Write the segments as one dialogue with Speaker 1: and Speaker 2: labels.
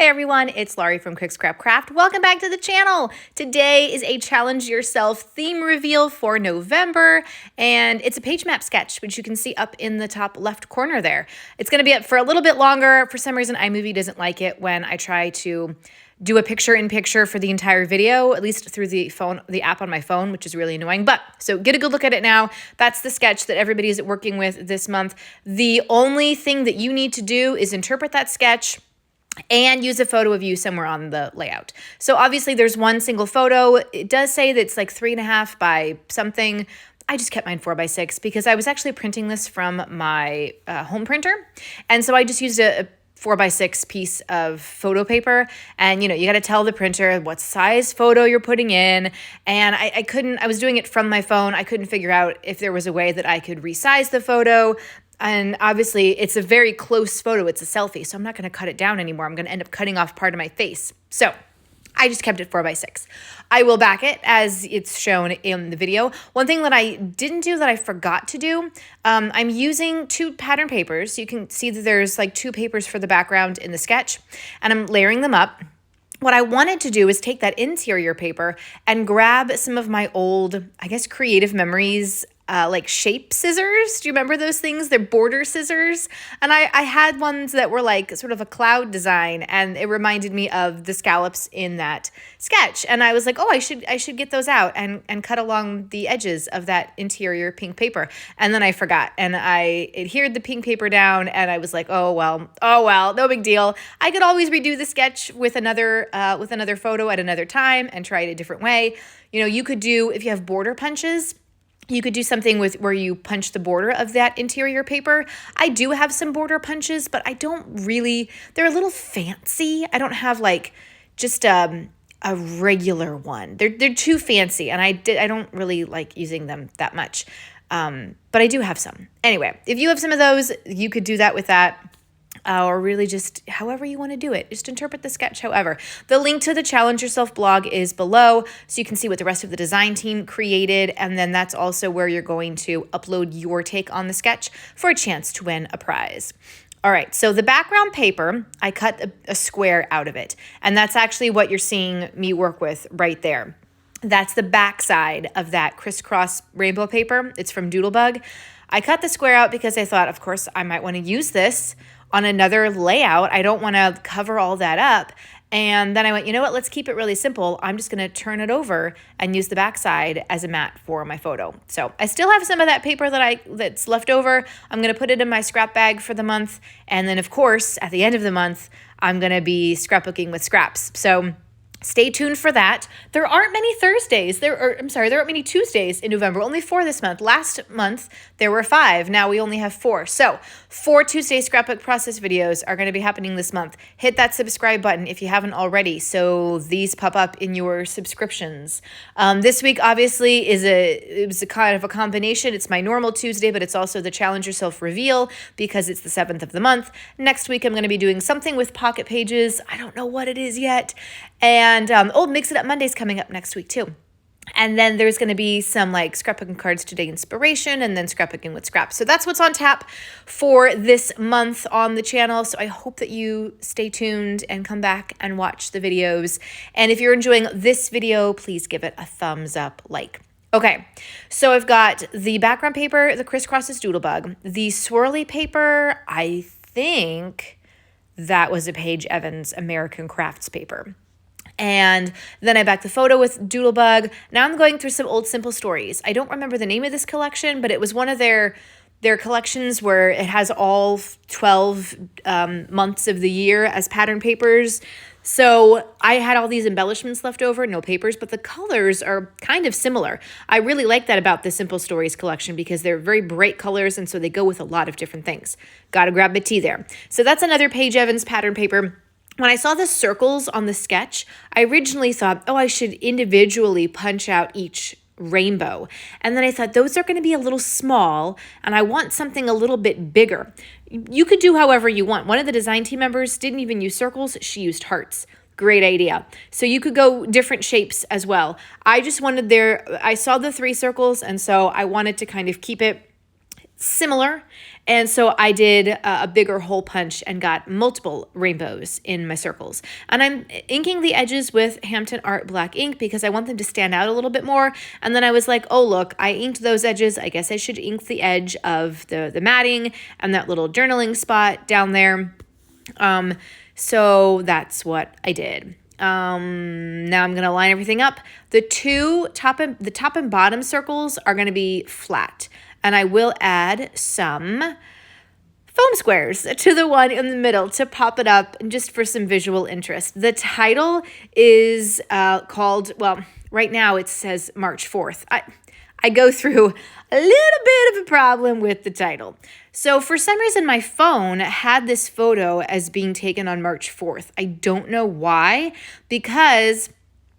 Speaker 1: Hey everyone, it's Laurie from Quick Scrap Craft. Welcome back to the channel. Today is a Challenge Yourself theme reveal for November, and it's a PageMap sketch, which you can see up in the top left corner there. It's going to be up for a little bit longer. For some reason, iMovie doesn't like it when I try to do a picture-in-picture for the entire video, at least through the app on my phone, which is really annoying. But so get a good look at it now. That's the sketch that everybody's working with this month. The only thing that you need to do is interpret that sketch and use a photo of you somewhere on the layout. So obviously there's one single photo. It does say that it's like 3.5 by something. I just kept mine 4x6 because I was actually printing this from my home printer. And so I just used a 4x6 piece of photo paper. And, you know, you got to tell the printer what size photo you're putting in. And I was doing it from my phone. I couldn't figure out if there was a way that I could resize the photo. And obviously it's a very close photo. It's a selfie, so I'm not going to cut it down anymore. I'm going to end up cutting off part of my face. So I just kept it 4x6. I will back it as it's shown in the video. One thing that I didn't do that I forgot to do, I'm using 2 pattern papers. You can see that there's like 2 papers for the background in the sketch, and I'm layering them up. What I wanted to do is take that interior paper and grab some of my old, I guess, creative memories, like shape scissors. Do you remember those things? They're border scissors. And I had ones that were like sort of a cloud design, and it reminded me of the scallops in that sketch. And I was like, oh, I should get those out and cut along the edges of that interior pink paper. And then I forgot, and I adhered the pink paper down, and I was like, oh well, no big deal. I could always redo the sketch with another photo at another time and try it a different way. You know, you could do, if you have border punches, you could do something with where you punch the border of that interior paper. I do have some border punches, but I don't really, they're a little fancy. I don't have like just a regular one. They're too fancy, and I don't really like using them that much. But I do have some. Anyway, if you have some of those, you could do that with that. Or really just however you want to do it. Just interpret the sketch however. The link to the Challenge Yourself blog is below, so you can see what the rest of the design team created, and then that's also where you're going to upload your take on the sketch for a chance to win a prize. All right, so the background paper, I cut a square out of it, and that's actually what you're seeing me work with right there. That's the back side of that crisscross rainbow paper. It's from Doodlebug. I cut the square out because I thought, of course, I might want to use this on another layout. I don't want to cover all that up. And then I went, you know what, let's keep it really simple. I'm just going to turn it over and use the backside as a mat for my photo. So I still have some of that paper that's left over. I'm going to put it in my scrap bag for the month. And then, of course, at the end of the month, I'm going to be scrapbooking with scraps. So stay tuned for that. There aren't many Thursdays. There aren't many Tuesdays in November. Only 4 this month. Last month, there were 5. Now we only have 4. So 4 Tuesday scrapbook process videos are going to be happening this month. Hit that subscribe button if you haven't already, so these pop up in your subscriptions. This week, obviously, it was a kind of a combination. It's my normal Tuesday, but it's also the Challenge Yourself reveal because it's the 7th of the month. Next week, I'm going to be doing something with pocket pages. I don't know what it is yet. And Mix It Up Monday's coming up next week too. And then there's going to be some like scrapbooking cards today inspiration, and then scrapbooking with scraps. So that's what's on tap for this month on the channel. So I hope that you stay tuned and come back and watch the videos. And if you're enjoying this video, please give it a thumbs up like. Okay, so I've got the background paper, the crisscross is Doodlebug. The swirly paper, I think that was a Paige Evans American Crafts paper. And then I backed the photo with Doodlebug. Now I'm going through some old Simple Stories. I don't remember the name of this collection, but it was one of their collections where it has all 12 months of the year as pattern papers. So I had all these embellishments left over, no papers, but the colors are kind of similar. I really like that about the Simple Stories collection because they're very bright colors, and so they go with a lot of different things. Got to grab the tea there. So that's another Paige Evans pattern paper. When I saw the circles on the sketch, I originally thought, oh, I should individually punch out each rainbow. And then I thought those are going to be a little small, and I want something a little bit bigger. You could do however you want. One of the design team members didn't even use circles. She used hearts. Great idea. So you could go different shapes as well. I just wanted I saw the 3 circles, and so I wanted to kind of keep it similar. And so I did a bigger hole punch and got multiple rainbows in my circles. And I'm inking the edges with Hampton Art black ink because I want them to stand out a little bit more. And then I was like, oh, look, I inked those edges. I guess I should ink the edge of the matting and that little journaling spot down there. So that's what I did. Now I'm going to line everything up. The top and bottom circles are going to be flat. And I will add some foam squares to the one in the middle to pop it up and just for some visual interest. The title is called, well, right now it says March 4th. I go through a little bit of a problem with the title. So for some reason, my phone had this photo as being taken on March 4th. I don't know why, because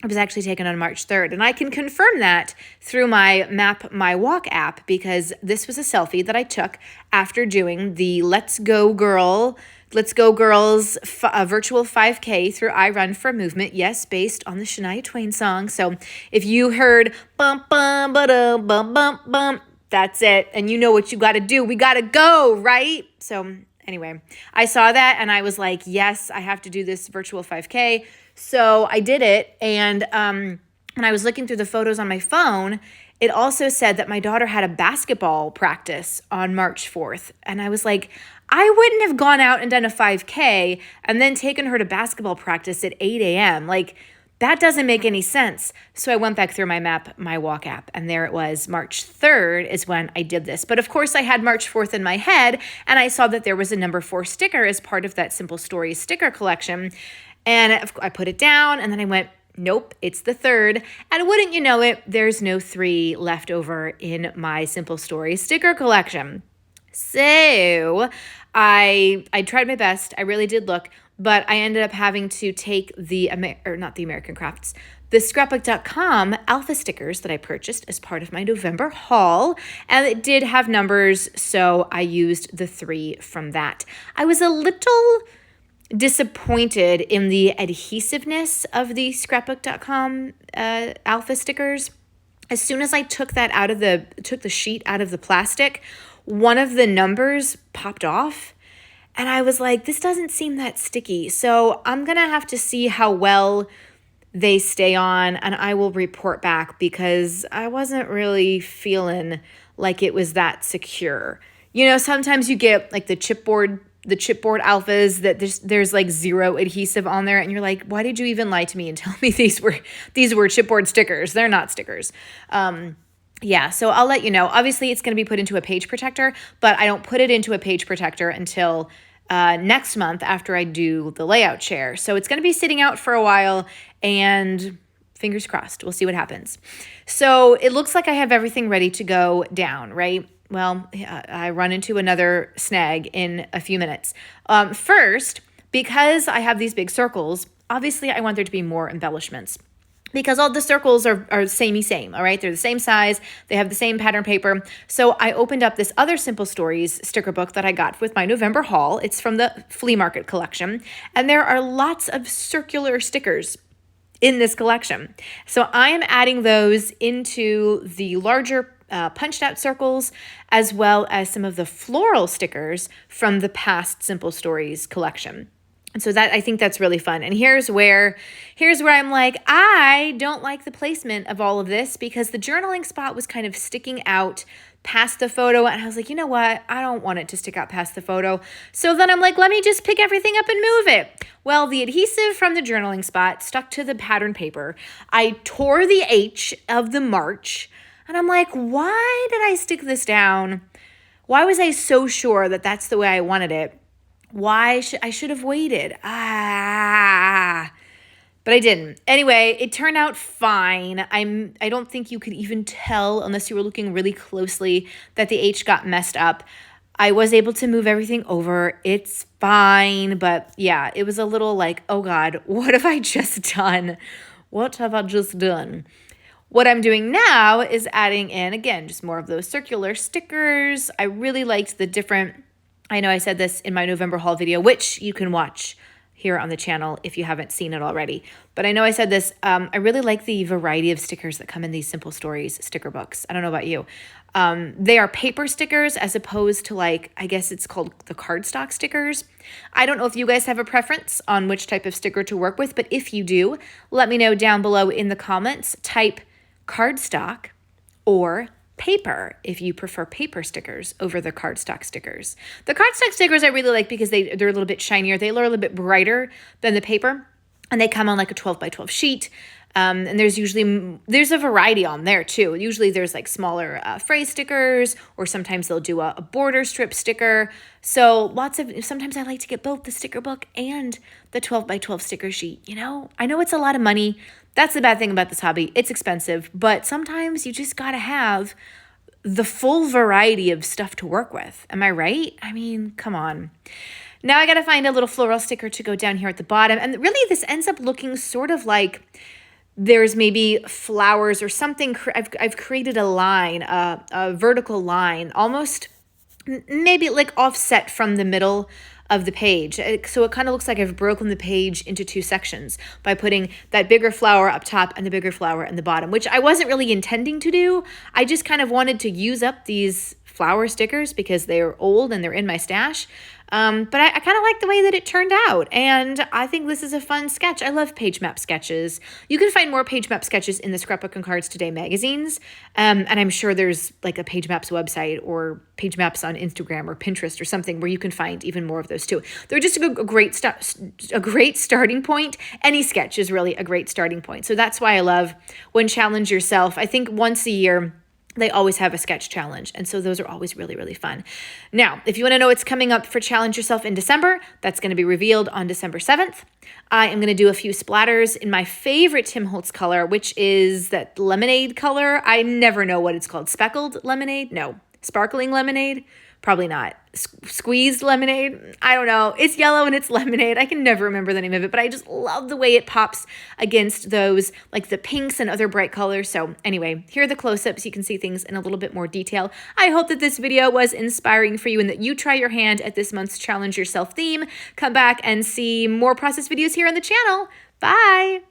Speaker 1: it was actually taken on March 3rd. And I can confirm that through my Map My Walk app because this was a selfie that I took after doing the Let's Go Girls virtual 5K through I Run for Movement. Yes, based on the Shania Twain song. So if you heard bum bum ba bum bum bum, that's it. And you know what you got to do. We got to go, right? So anyway, I saw that and I was like, yes, I have to do this virtual 5K. So I did it. And when I was looking through the photos on my phone, it also said that my daughter had a basketball practice on March 4th. And I was like, I wouldn't have gone out and done a 5K and then taken her to basketball practice at 8 a.m. Like, that doesn't make any sense. So I went back through my Map My Walk app, and there it was. March 3rd is when I did this. But of course, I had March 4th in my head, and I saw that there was a number 4 sticker as part of that Simple Stories sticker collection. And I put it down, and then I went, nope, it's the 3rd. And wouldn't you know it, there's no 3 left over in my Simple Stories sticker collection. So I tried my best. I really did look. But I ended up having to take the scrapbook.com alpha stickers that I purchased as part of my November haul. And it did have numbers, so I used the 3 from that. I was a little disappointed in the adhesiveness of the scrapbook.com alpha stickers. As soon as I took the sheet out of the plastic, one of the numbers popped off. And I was like, this doesn't seem that sticky. So I'm going to have to see how well they stay on, and I will report back because I wasn't really feeling like it was that secure. You know, sometimes you get like the chipboard alphas that there's like 0 adhesive on there, and you're like, why did you even lie to me and tell me these were chipboard stickers? They're not stickers. Yeah, so I'll let you know. Obviously, it's going to be put into a page protector, but I don't put it into a page protector until next month after I do the layout chair. So it's going to be sitting out for a while, and fingers crossed, we'll see what happens. So it looks like I have everything ready to go down, right? Well, I run into another snag in a few minutes. First, because I have these big circles, obviously I want there to be more embellishments. Because all the circles are same, all right? They're the same size. They have the same pattern paper. So I opened up this other Simple Stories sticker book that I got with my November haul. It's from the flea market collection. And there are lots of circular stickers in this collection. So I am adding those into the larger punched out circles, as well as some of the floral stickers from the past Simple Stories collection. And so I think that's really fun. And here's where I'm like, I don't like the placement of all of this because the journaling spot was kind of sticking out past the photo. And I was like, you know what? I don't want it to stick out past the photo. So then I'm like, let me just pick everything up and move it. Well, the adhesive from the journaling spot stuck to the pattern paper. I tore the H of the March. And I'm like, why did I stick this down? Why was I so sure that that's the way I wanted it? I should have waited. But I didn't. Anyway, it turned out fine. I don't think you could even tell unless you were looking really closely that the H got messed up. I was able to move everything over. It's fine. But yeah, it was a little like, oh God, what have I just done? What have I just done? What I'm doing now is adding in, again, just more of those circular stickers. I really liked the different, I know I said this in my November haul video, which you can watch here on the channel if you haven't seen it already. But I know I said this, I really like the variety of stickers that come in these Simple Stories sticker books. I don't know about you. They are paper stickers as opposed to, like, I guess it's called the cardstock stickers. I don't know if you guys have a preference on which type of sticker to work with, but if you do, let me know down below in the comments. Type cardstock or paper if you prefer paper stickers over the cardstock stickers. The cardstock stickers I really like because they're a little bit shinier. They're a little bit brighter than the paper, and they come on like a 12 by 12 sheet. And there's a variety on there too. Usually there's like smaller phrase stickers, or sometimes they'll do a border strip sticker. So sometimes I like to get both the sticker book and the 12 by 12 sticker sheet. You know, I know it's a lot of money. That's the bad thing about this hobby. It's expensive, but sometimes you just got to have the full variety of stuff to work with. Am I right? I mean, come on. Now I got to find a little floral sticker to go down here at the bottom. And really this ends up looking sort of like there's maybe flowers or something. I've created a line, a vertical line, almost maybe like offset from the middle of the page. So it kind of looks like I've broken the page into two sections by putting that bigger flower up top and the bigger flower in the bottom, which I wasn't really intending to do. I just kind of wanted to use up these flower stickers because they're old and they're in my stash. But I kind of like the way that it turned out, and I think this is a fun sketch. I love PageMap sketches. You can find more PageMap sketches in the Scrapbook and Cards Today magazines, and I'm sure there's like a PageMaps website or PageMaps on Instagram or Pinterest or something where you can find even more of those too. They're just a great starting point. Any sketch is really a great starting point. So that's why I love when Challenge Yourself. I think once a year, they always have a sketch challenge. And so those are always really, really fun. Now, if you want to know what's coming up for Challenge Yourself in December, that's going to be revealed on December 7th. I am going to do a few splatters in my favorite Tim Holtz color, which is that lemonade color. I never know what it's called. Speckled lemonade? No. Sparkling lemonade? Probably not. Squeezed lemonade? I don't know. It's yellow and it's lemonade. I can never remember the name of it, but I just love the way it pops against those, like the pinks and other bright colors. So anyway, here are the close-ups. You can see things in a little bit more detail. I hope that this video was inspiring for you and that you try your hand at this month's Challenge Yourself theme. Come back and see more process videos here on the channel. Bye!